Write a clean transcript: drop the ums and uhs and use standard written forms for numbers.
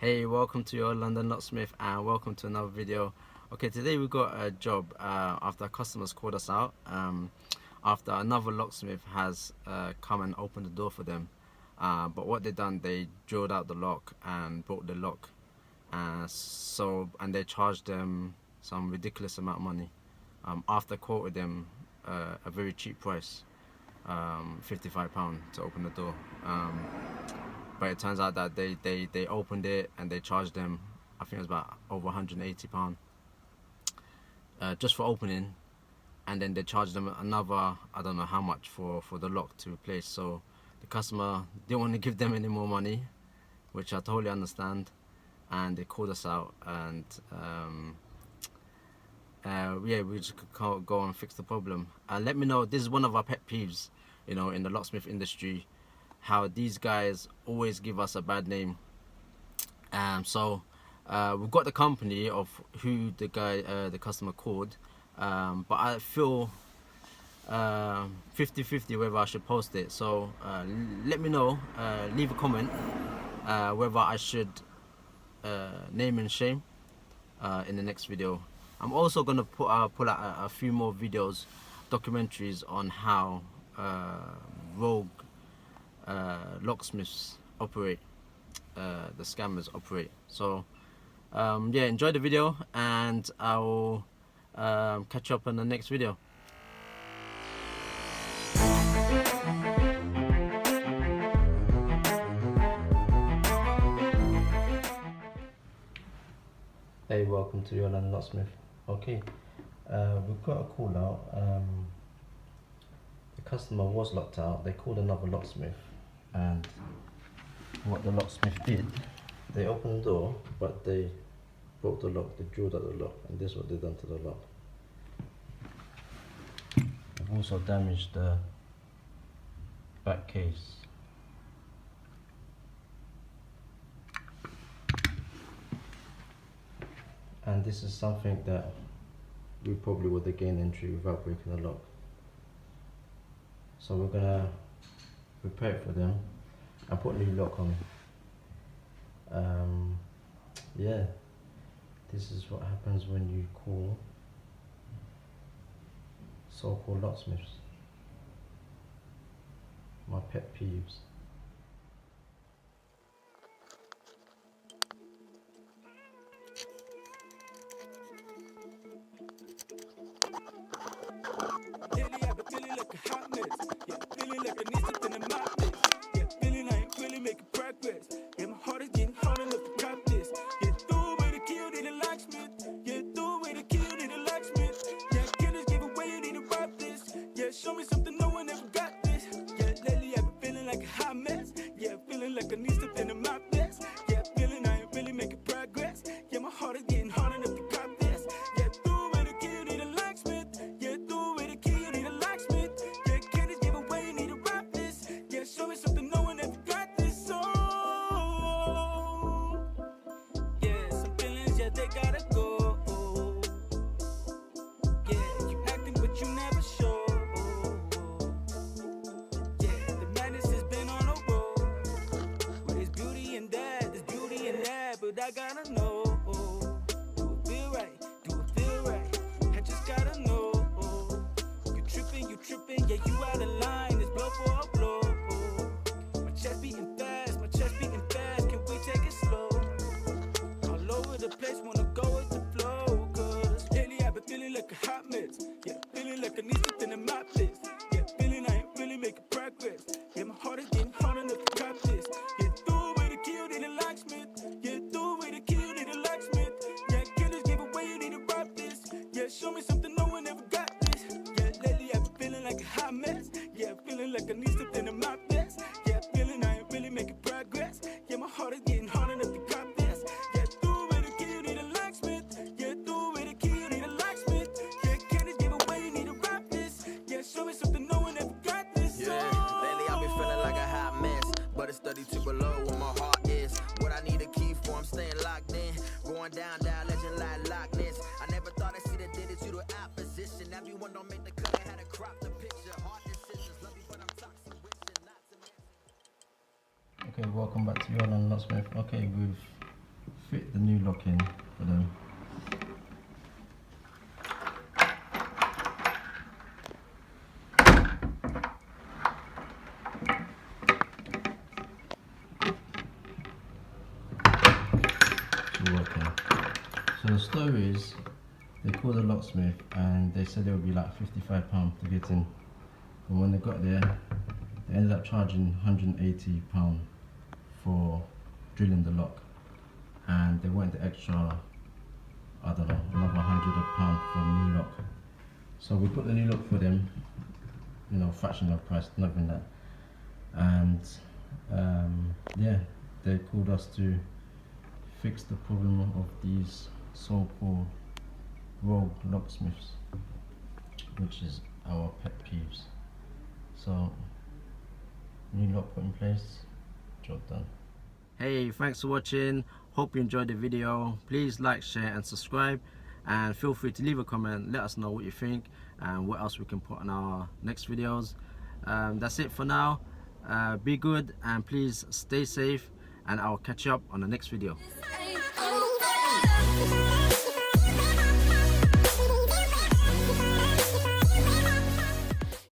Hey, welcome to your London Locksmith and welcome to another video. Okay, today we got a job after customers called us out. After another locksmith has come and opened the door for them. But what they done, they drilled out the lock and broke the lock. And they charged them some ridiculous amount of money. After quoted them a very cheap price, £55 to open the door. But it turns out that they opened it and they charged them, I think it was about over £180 just for opening, and then they charged them another, I don't know how much for the lock to replace. So the customer didn't want to give them any more money, which I totally understand, and they called us out, and yeah, we just can't go and fix the problem. Let me know, this is one of our pet peeves, you know, in the locksmith industry, how these guys always give us a bad name. So we've got the company of who the customer called, but I feel 50-50 whether I should post it. So let me know, leave a comment whether I should name and shame in the next video. I'm also gonna pull out a few more videos, documentaries on how rogue locksmiths operate, the scammers operate. So yeah, enjoy the video, and I will catch you up in the next video. Hey, welcome to your London Locksmith. Okay, we've got a call out. The customer was locked out. They called another locksmith, and what the locksmith did, they opened the door, but they broke the lock. They drilled out the lock, and this is what they done to the lock. They've also damaged the back case. And this is something that we probably would have gained entry without breaking the lock. So we're gonna repair it for them and put a new lock on. Yeah, this is what happens when you call so-called locksmiths. My pet peeves. Show me something no one ever got this. Yeah, lately I've been feeling like a hot mess. Yeah, feeling like I need something in my best. Yeah, feeling I ain't really making progress. Yeah, my heart is getting hard enough to cop this. Yeah, through with a key, you need a locksmith. Yeah, through with a key, you need a locksmith. Yeah, can't just give away, you need to rock this. Yeah, show me something no one ever got this. So, yeah, some feelings, yeah, they gotta go. Yeah, you acting but you never show. I gotta know, do it feel right, do it feel right, I just gotta know, you tripping, yeah, you out of line, it's blow for a blow, my chest beating fast, can we take it slow, all over the place, wanna go with the flow, cause lately I've been feeling like a hot mess, yeah, feeling like I need something in my place, yeah, feeling I ain't really making progress, yeah, my heart is getting hard enough to cop this, yeah, through with a kill, need a locksmith, yeah, show me something no one ever got this. Yeah, lately I've been feeling like a hot mess. Yeah, feeling like I need something in my best. Yeah, feeling I ain't really making progress. Yeah, my heart is getting hard enough to cop this. Yeah, through with a key, you need a locksmith. Yeah, through with a key, you need a locksmith. Yeah, can't just give away, you need to rock this. Yeah, show me something no one ever got this. Yeah, lately I've been feeling like a hot mess, but it's 32 below where my heart is. What I need a key for, I'm staying locked in. Going down, legend like Loch Ness. I never thought I'd see the did it to the opposition. Everyone don't make the cut, I had to crop the picture. Hard decisions, love you, but I'm toxic, wishing not to miss. Okay, welcome back to your London Locksmith. Okay, we've fit the new lock in for them. Working. So the story is, they called the locksmith and they said it would be like £55 to get in. And when they got there, they ended up charging £180 for drilling the lock, and they went the extra, I don't know, another £100 for a new lock. So we put the new lock for them, you know, fraction of price, nothing that. And yeah, they called us to fix the problem of these so-called rogue locksmiths, which is our pet peeves. So, new lock put in place, job done. Hey, thanks for watching. Hope you enjoyed the video. Please like, share and subscribe, and feel free to leave a comment. Let us know what you think and what else we can put on our next videos. That's it for now. Be good and please stay safe, and I'll catch you up on the next video.